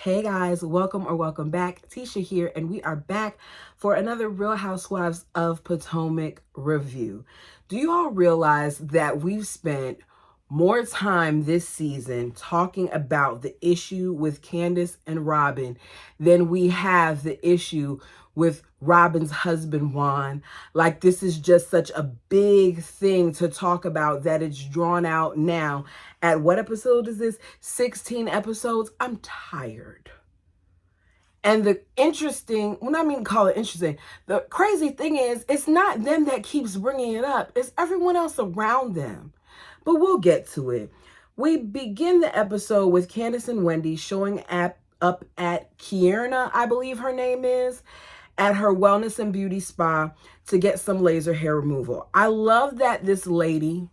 Hey guys, welcome back. Tisha here, and we are back for another Real Housewives of Potomac review. Do you all realize that we've spent more time this season talking about the issue with Candace and Robin than we have the issue with Robin's husband, Juan? Like, this is just such a big thing to talk about that it's drawn out now. At what episode is this? 16 episodes. I'm tired. And the interesting, well, I mean, call it interesting. The crazy thing is, it's not them that keeps bringing it up. It's everyone else around them. But we'll get to it. We begin the episode with Candace and Wendy showing up at Kierna, I believe her name is, at her wellness and beauty spa to get some laser hair removal. I love that this lady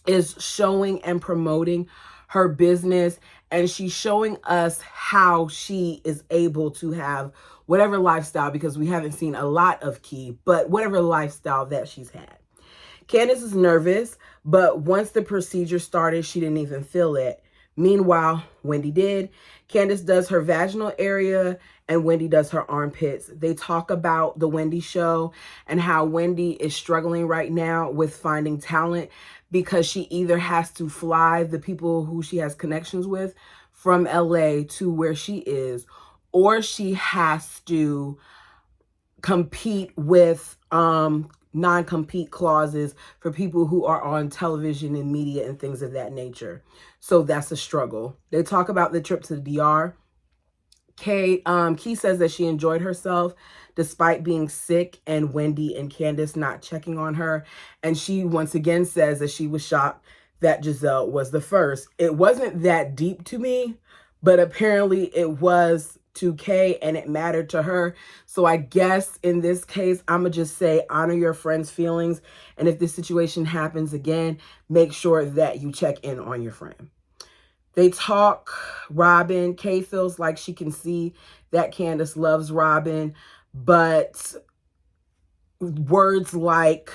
is showing and promoting her business, and she's showing us how she is able to have whatever lifestyle, because we haven't seen a lot of Key, but whatever lifestyle that she's had. Candace is nervous, but once the procedure started, she didn't even feel it. Meanwhile, Wendy did. Candace does her vaginal area and Wendy does her armpits. They talk about the Wendy show and how Wendy is struggling right now with finding talent because she either has to fly the people who she has connections with from LA to where she is, or she has to compete with non-compete clauses for people who are on television and media and things of that nature. So that's a struggle. They talk about the trip to the DR. Key says that she enjoyed herself despite being sick and Wendy and Candace not checking on her. And she once again says that she was shocked that Giselle was the first. It wasn't that deep to me, but apparently it was to Kay and it mattered to her. So I guess in this case, I'm going to just say honor your friend's feelings. And if this situation happens again, make sure that you check in on your friend. They talk Robin. Kay feels like she can see that Candace loves Robin, but words like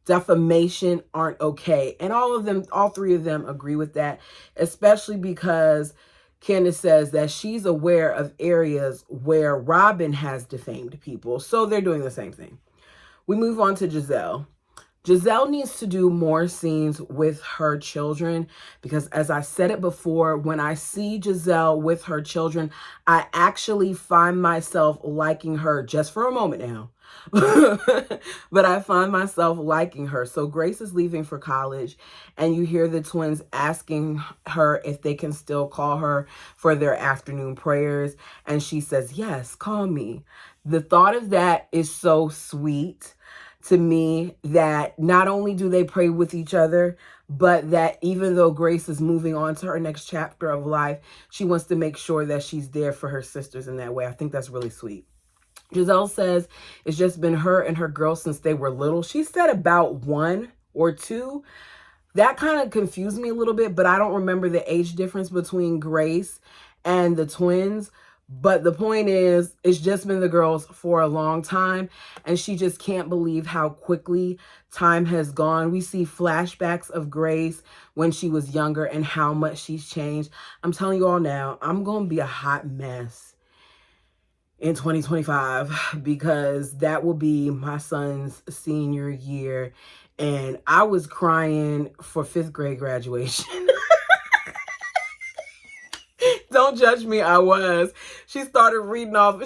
defamation aren't okay. And all three of them agree with that, especially because Candace says that she's aware of areas where Robin has defamed people. So they're doing the same thing. We move on to Giselle. Giselle needs to do more scenes with her children because, as I said it before, when I see Giselle with her children, I actually find myself liking her just for a moment now. But I find myself liking her. So Grace is leaving for college and you hear the twins asking her if they can still call her for their afternoon prayers. And she says, yes, call me. The thought of that is so sweet to me, that not only do they pray with each other, but that even though Grace is moving on to her next chapter of life, she wants to make sure that she's there for her sisters in that way. I think that's really sweet. Giselle says it's just been her and her girls since they were little. She said about 1 or 2. That kind of confused me a little bit, but I don't remember the age difference between Grace and the twins. But the point is, it's just been the girls for a long time, and she just can't believe how quickly time has gone. We see flashbacks of Grace when she was younger and how much she's changed. I'm telling you all now, I'm going to be a hot mess in 2025 because that will be my son's senior year, and I was crying for 5th grade graduation. Don't judge me, I was. She started reading off,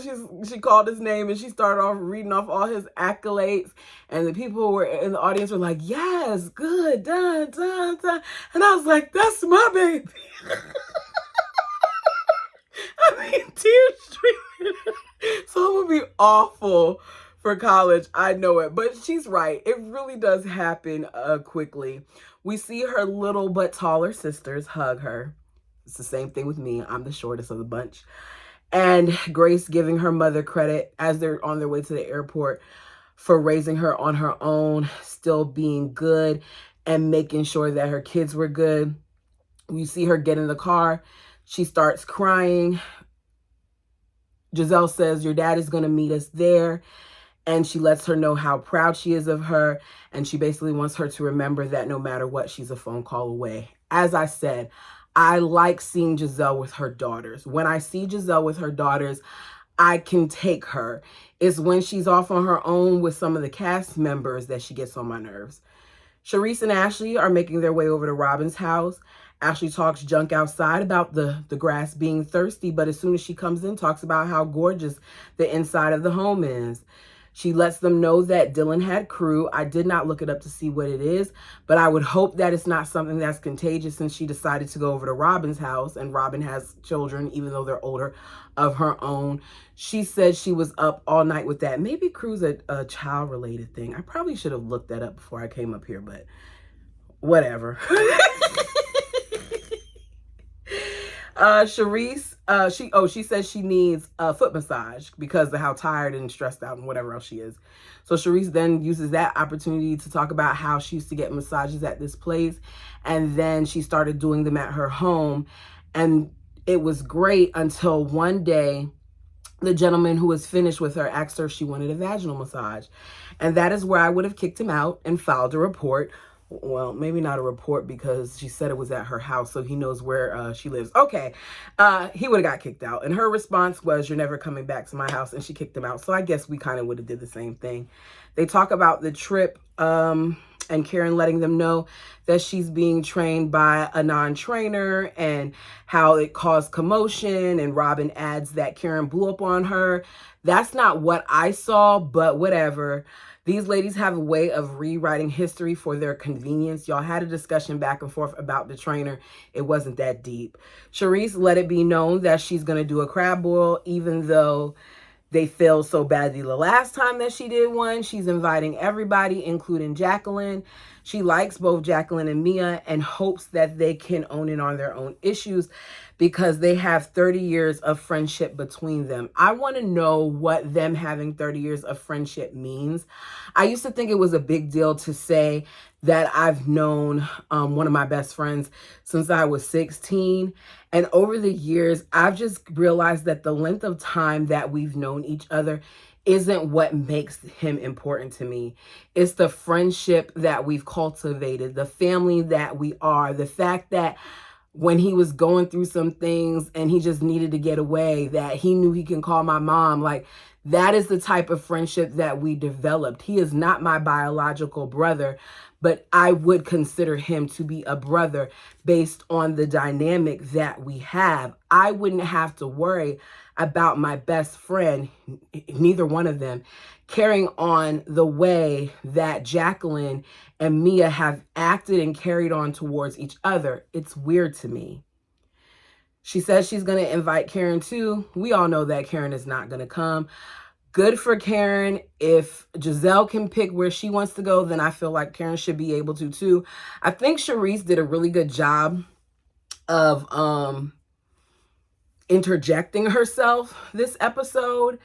she called his name and she started off reading off all his accolades. And the people who were in the audience were like, yes, good, done. And I was like, that's my baby. I mean, tears streaming. So I'm going to be awful for college. I know it. But she's right. It really does happen quickly. We see her little but taller sisters hug her. It's the same thing with me. I'm the shortest of the bunch. And Grace giving her mother credit as they're on their way to the airport for raising her on her own, still being good and making sure that her kids were good. You see her get in the car. She starts crying. Giselle says, your dad is going to meet us there. And she lets her know how proud she is of her. And she basically wants her to remember that no matter what, she's a phone call away. As I said, I like seeing Giselle with her daughters. When I see Giselle with her daughters, I can take her. It's when she's off on her own with some of the cast members that she gets on my nerves. Charisse and Ashley are making their way over to Robin's house. Ashley talks junk outside about the grass being thirsty, but as soon as she comes in, talks about how gorgeous the inside of the home is. She lets them know that Dylan had crew. I did not look it up to see what it is, but I would hope that it's not something that's contagious since she decided to go over to Robin's house, and Robin has children, even though they're older, of her own. She said she was up all night with that. Maybe crew's a child-related thing. I probably should have looked that up before I came up here, but whatever. Charisse, she says she needs a foot massage because of how tired and stressed out and whatever else she is. So Charisse then uses that opportunity to talk about how she used to get massages at this place, and then she started doing them at her home, and it was great until one day the gentleman who was finished with her asked her if she wanted a vaginal massage, and that is where I would have kicked him out and filed a report. Well, maybe not a report because she said it was at her house, so he knows where she lives. Okay, he would have got kicked out. And her response was, "You're never coming back to my house," and she kicked him out. So I guess we kind of would have did the same thing. They talk about the trip and Karen letting them know that she's being trained by a non-trainer and how it caused commotion. And Robin adds that Karen blew up on her. That's not what I saw, but whatever. These ladies have a way of rewriting history for their convenience. Y'all had a discussion back and forth about the trainer. It wasn't that deep. Charisse let it be known that she's going to do a crab boil, even though they failed so badly the last time that she did one. She's inviting everybody, including Jacqueline. She likes both Jacqueline and Mia and hopes that they can own in on their own issues because they have 30 years of friendship between them. I want to know what them having 30 years of friendship means. I used to think it was a big deal to say that I've known one of my best friends since I was 16. And over the years, I've just realized that the length of time that we've known each other isn't what makes him important to me. It's the friendship that we've cultivated, the family that we are, the fact that when he was going through some things and he just needed to get away, that he knew he can call my mom. Like, that is the type of friendship that we developed. He is not my biological brother, but I would consider him to be a brother based on the dynamic that we have. I wouldn't have to worry about my best friend, neither one of them, carrying on the way that Jacqueline and Mia have acted and carried on towards each other. It's weird to me. She says she's going to invite Karen too. We all know that Karen is not going to come. Good for Karen. If Giselle can pick where she wants to go, then I feel like Karen should be able to too. I think Charisse did a really good job of interjecting herself this episode.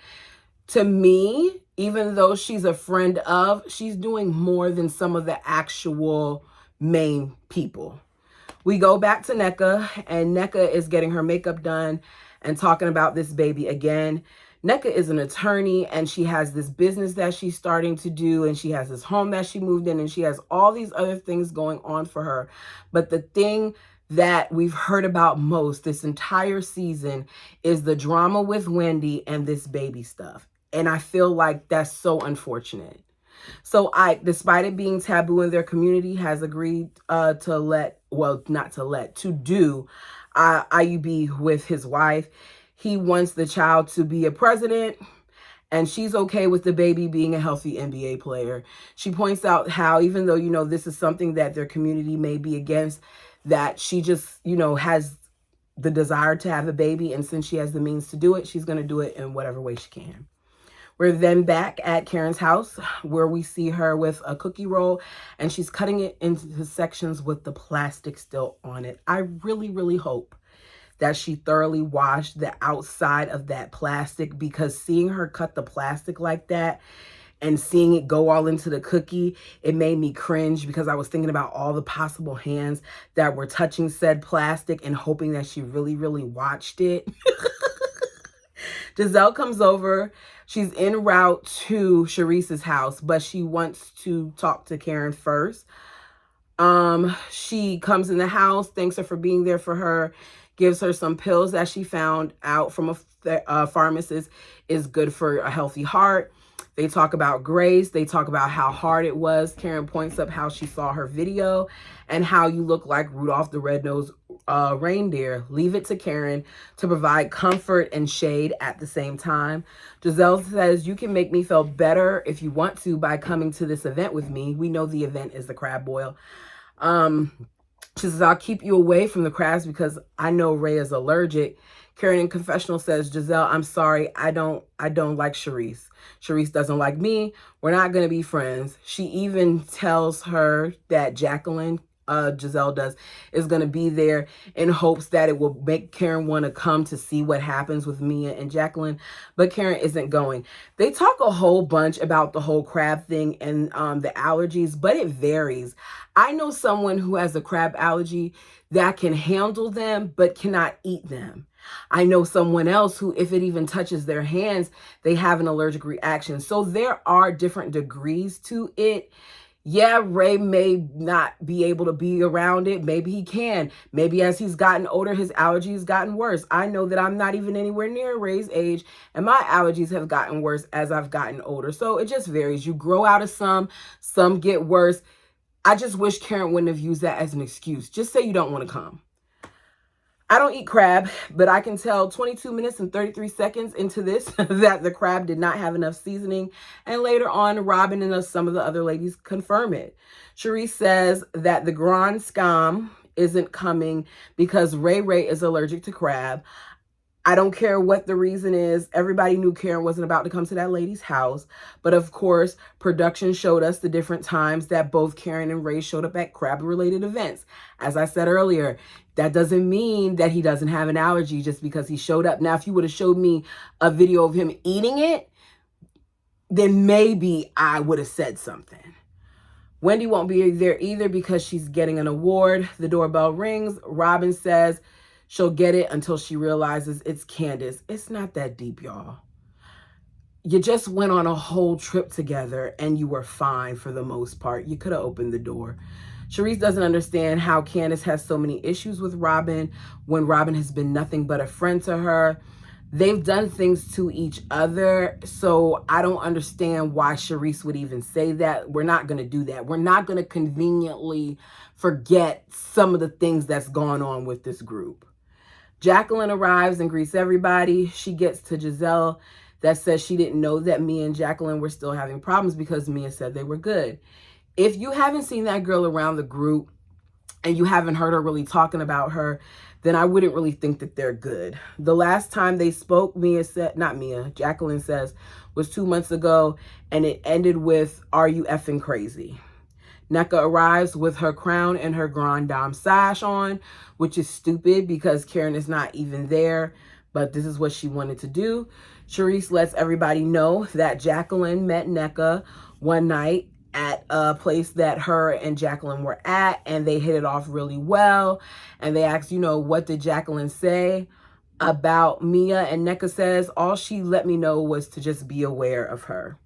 To me, even though she's a friend of, she's doing more than some of the actual main people. We go back to NECA, and NECA is getting her makeup done and talking about this baby again. NECA is an attorney, and she has this business that she's starting to do, and she has this home that she moved in, and she has all these other things going on for her. But the thing that we've heard about most this entire season is the drama with Wendy and this baby stuff. And I feel like that's so unfortunate. So despite it being taboo in their community, has agreed to do IUB with his wife. He wants the child to be a president, and she's okay with the baby being a healthy NBA player. She points out how, even though, this is something that their community may be against, that she just, has the desire to have a baby. And since she has the means to do it, she's going to do it in whatever way she can. We're then back at Karen's house where we see her with a cookie roll, and she's cutting it into sections with the plastic still on it. I really, really hope that she thoroughly washed the outside of that plastic, because seeing her cut the plastic like that and seeing it go all into the cookie, it made me cringe, because I was thinking about all the possible hands that were touching said plastic and hoping that she really, really watched it. Giselle comes over. She's en route to Charisse's house, but she wants to talk to Karen first. She comes in the house, thanks her for being there for her, gives her some pills that she found out from a pharmacist is good for a healthy heart. They talk about grace. They talk about how hard it was. Karen points up how she saw her video and how you look like Rudolph the Red-Nosed Reindeer. Leave it to Karen to provide comfort and shade at the same time. Giselle says, you can make me feel better if you want to by coming to this event with me. We know the event is the crab boil. She says, I'll keep you away from the crabs because I know Ray is allergic. Karen in confessional says, Giselle, I'm sorry. I don't like Charisse. Charisse doesn't like me. We're not going to be friends. She even tells her that Jacqueline, Giselle does, is going to be there in hopes that it will make Karen want to come to see what happens with Mia and Jacqueline, but Karen isn't going. They talk a whole bunch about the whole crab thing and the allergies, but it varies. I know someone who has a crab allergy that can handle them but cannot eat them. I know someone else who, if it even touches their hands, they have an allergic reaction. So there are different degrees to it. Yeah, Ray may not be able to be around it. Maybe he can. Maybe as he's gotten older, his allergies gotten worse. I know that I'm not even anywhere near Ray's age, and my allergies have gotten worse as I've gotten older. So it just varies. You grow out of some get worse. I just wish Karen wouldn't have used that as an excuse. Just say you don't want to come. I don't eat crab, but I can tell 22 minutes and 33 seconds into this that the crab did not have enough seasoning. And later on, Robin and some of the other ladies confirm it. Charisse says that the Grand Scam isn't coming because Ray is allergic to crab. I don't care what the reason is. Everybody knew Karen wasn't about to come to that lady's house. But of course, production showed us the different times that both Karen and Ray showed up at crab-related events. As I said earlier, that doesn't mean that he doesn't have an allergy just because he showed up. Now, if you would have showed me a video of him eating it, then maybe I would have said something. Wendy won't be there either because she's getting an award. The doorbell rings. Robin says she'll get it until she realizes it's Candace. It's not that deep, y'all. You just went on a whole trip together and you were fine for the most part. You could have opened the door. Charisse doesn't understand how Candace has so many issues with Robin when Robin has been nothing but a friend to her. They've done things to each other, so I don't understand why Charisse would even say that. We're not going to do that. We're not going to conveniently forget some of the things that's gone on with this group. Jacqueline arrives and greets everybody. She gets to Giselle that says she didn't know that Mia and Jacqueline were still having problems because Mia said they were good. If you haven't seen that girl around the group and you haven't heard her really talking about her, then I wouldn't really think that they're good. The last time they spoke, Jacqueline says, was 2 months ago, and it ended with, "Are you effing crazy?" Nneka arrives with her crown and her Grand Dame sash on, which is stupid because Karen is not even there, but this is what she wanted to do. Charisse lets everybody know that Jacqueline met Nneka one night at a place that her and Jacqueline were at, and they hit it off really well. And they asked, what did Jacqueline say about Mia? And Nneka says, all she let me know was to just be aware of her.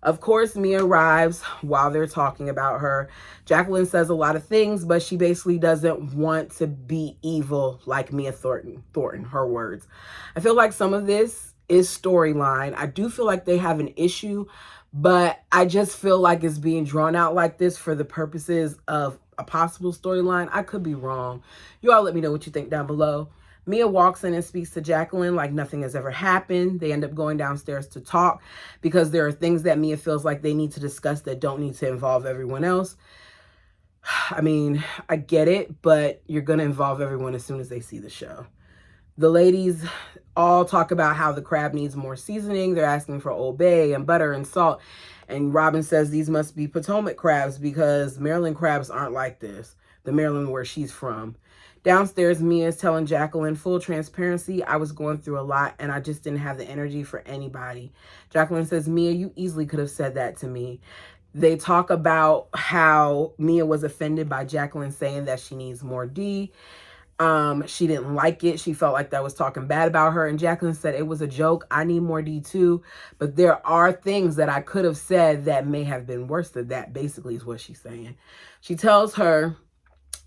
Of course, Mia arrives while they're talking about her. Jacqueline says a lot of things, but she basically doesn't want to be evil like Mia Thornton, her words. I feel like some of this is storyline. I do feel like they have an issue, but I just feel like it's being drawn out like this for the purposes of a possible storyline. I could be wrong. You all let me know what you think down below. Mia walks in and speaks to Jacqueline like nothing has ever happened. They end up going downstairs to talk because there are things that Mia feels like they need to discuss that don't need to involve everyone else. I mean, I get it, but you're going to involve everyone as soon as they see the show. The ladies all talk about how the crab needs more seasoning. They're asking for Old Bay and butter and salt. And Robin says these must be Potomac crabs because Maryland crabs aren't like this. The Maryland where she's from. Downstairs, Mia is telling Jacqueline, full transparency, I was going through a lot and I just didn't have the energy for anybody. Jacqueline says, Mia, you easily could have said that to me. They talk about how Mia was offended by Jacqueline saying that she needs more D. She didn't like it. She felt like that was talking bad about her. And Jacqueline said it was a joke. I need more D2. But there are things that I could have said that may have been worse than that, basically is what she's saying. She tells her,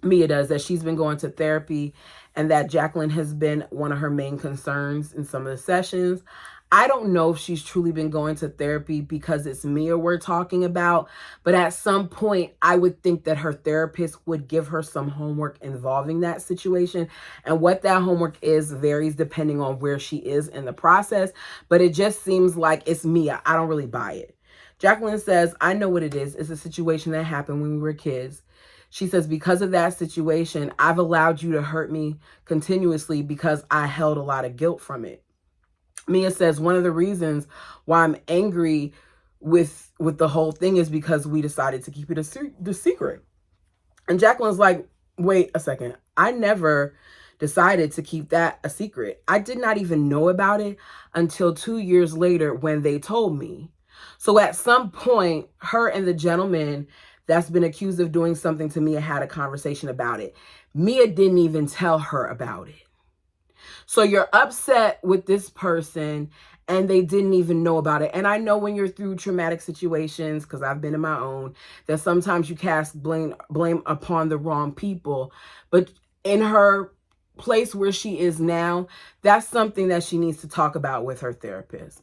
Mia does, that she's been going to therapy and that Jacqueline has been one of her main concerns in some of the sessions. I don't know if she's truly been going to therapy because it's Mia we're talking about, but at some point I would think that her therapist would give her some homework involving that situation. And what that homework is varies depending on where she is in the process, but it just seems like it's Mia. I don't really buy it. Jacqueline says, I know what it is. It's a situation that happened when we were kids. She says, because of that situation, I've allowed you to hurt me continuously because I held a lot of guilt from it. Mia says, one of the reasons why I'm angry with the whole thing is because we decided to keep it the secret. And Jacqueline's like, wait a second. I never decided to keep that a secret. I did not even know about it until 2 years later when they told me. So at some point, her and the gentleman that's been accused of doing something to Mia had a conversation about it. Mia didn't even tell her about it. So you're upset with this person and they didn't even know about it. And I know when you're through traumatic situations, because I've been in my own, that sometimes you cast blame upon the wrong people. But in her place where she is now, that's something that she needs to talk about with her therapist.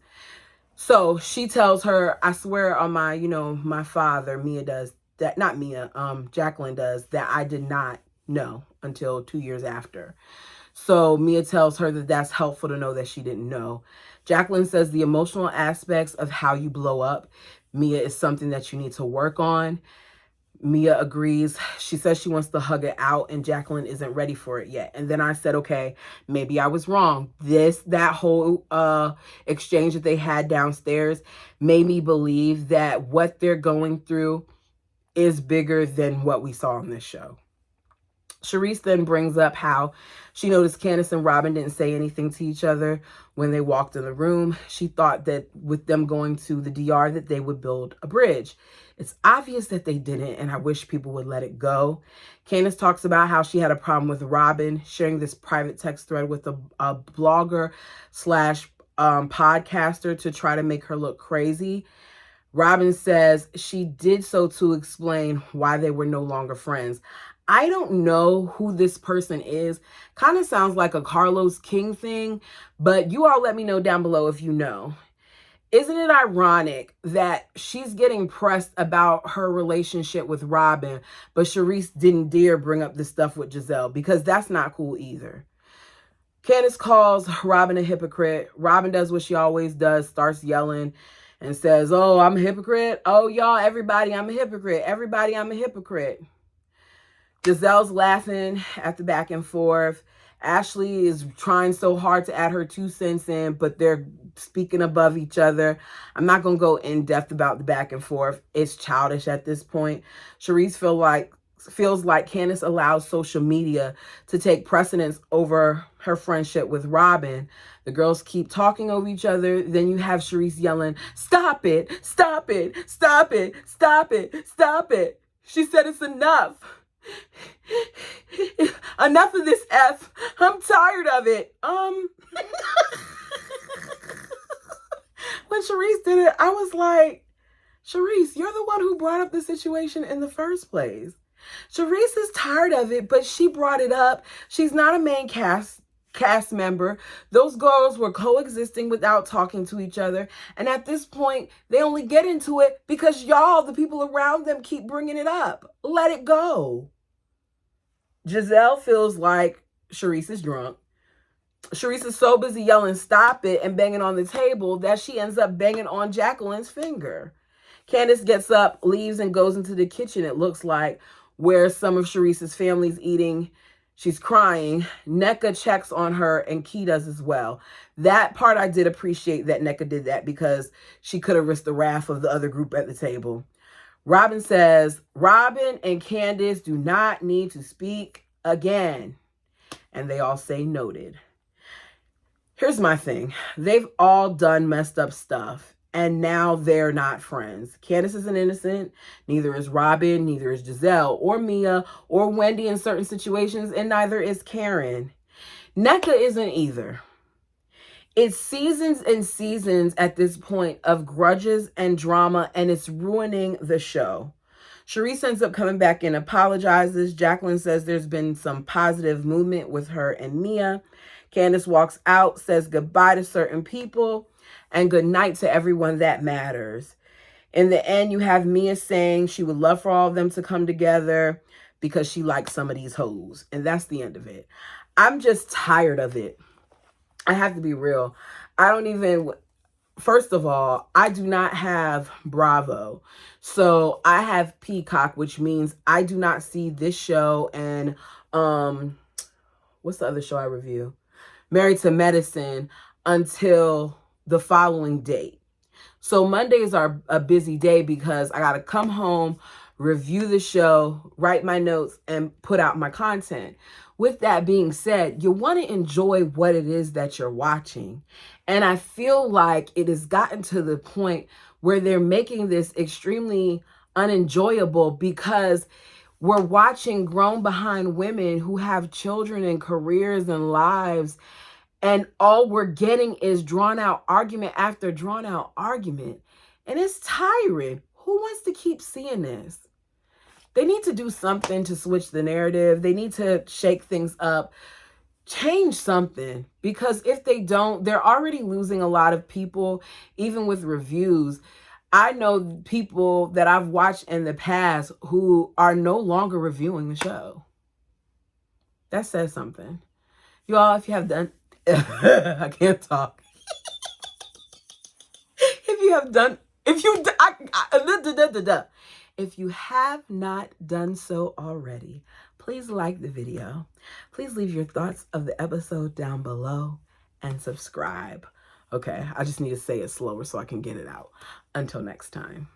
So she tells her, I swear on my, my father, Mia does that, not Mia, Jacqueline does, that I did not know until 2 years after. So Mia tells her that that's helpful to know that she didn't know. Jacqueline says the emotional aspects of how you blow up, Mia, is something that you need to work on. Mia agrees. She says she wants to hug it out and Jacqueline isn't ready for it yet. And then I said, okay, maybe I was wrong. That whole exchange that they had downstairs made me believe that what they're going through is bigger than what we saw on this show. Charisse then brings up how she noticed Candace and Robin didn't say anything to each other when they walked in the room. She thought that with them going to the DR that they would build a bridge. It's obvious that they didn't, and I wish people would let it go. Candace talks about how she had a problem with Robin sharing this private text thread with a blogger slash podcaster to try to make her look crazy. Robin says she did so to explain why they were no longer friends. I don't know who this person is. Kind of sounds like a Carlos King thing, but you all let me know down below if you know. Isn't it ironic that she's getting pressed about her relationship with Robin, but Charisse didn't dare bring up the stuff with Giselle, because that's not cool either. Candace calls Robin a hypocrite. Robin does what she always does, starts yelling and says, oh, I'm a hypocrite. Oh, y'all, everybody, I'm a hypocrite. Everybody, I'm a hypocrite. Giselle's laughing at the back and forth. Ashley is trying so hard to add her 2 cents in, but they're speaking above each other. I'm not going to go in depth about the back and forth. It's childish at this point. Charisse feels like Candace allows social media to take precedence over her friendship with Robin. The girls keep talking over each other. Then you have Charisse yelling, stop it, stop it, stop it, stop it, stop it. She said it's enough. Enough of this F. I'm tired of it. When Charisse did it, I was like, Charisse, you're the one who brought up the situation in the first place. Charisse is tired of it, but she brought it up. She's not a main cast member. Those girls were coexisting without talking to each other. And at this point, they only get into it because y'all, the people around them, keep bringing it up. Let it go. Giselle feels like Charisse is drunk. Charisse is so busy yelling, stop it, and banging on the table that she ends up banging on Jacqueline's finger. Candace gets up, leaves, and goes into the kitchen, it looks like, where some of Charisse's family's eating. She's crying. Nneka checks on her, and Key does as well. That part I did appreciate that Nneka did that, because she could have risked the wrath of the other group at the table. Robin says, Robin and Candace do not need to speak again. And they all say noted. Here's my thing. They've all done messed up stuff. and now they're not friends. Candace isn't innocent. Neither is Robin. Neither is Giselle or Mia or Wendy in certain situations. And neither is Karen. Nneka isn't either. It's seasons and seasons at this point of grudges and drama, and it's ruining the show. Charisse ends up coming back and apologizes. Jacqueline says there's been some positive movement with her and Mia. Candace walks out, says goodbye to certain people, and good night to everyone that matters. In the end, you have Mia saying she would love for all of them to come together because she likes some of these hoes. And that's the end of it. I'm just tired of it. I have to be real. I don't even... First of all, I do not have Bravo. So I have Peacock, which means I do not see this show and what's the other show I review? Married to Medicine until the following date. So Mondays are a busy day because I got to come home, review the show, write my notes, and put out my content. With that being said, you want to enjoy what it is that you're watching. And I feel like it has gotten to the point where they're making this extremely unenjoyable because we're watching grown behind women who have children and careers and lives, and all we're getting is drawn out argument after drawn out argument. And it's tiring. Who wants to keep seeing this? They need to do something to switch the narrative. They need to shake things up, change something, because if they don't, they're already losing a lot of people, even with reviews. I know people that I've watched in the past who are no longer reviewing the show. That says something. You all, if you have done, I can't talk. If you have done, if you have not done so already, please like the video. Please leave your thoughts of the episode down below and subscribe. Okay, I just need to say it slower so I can get it out. Until next time.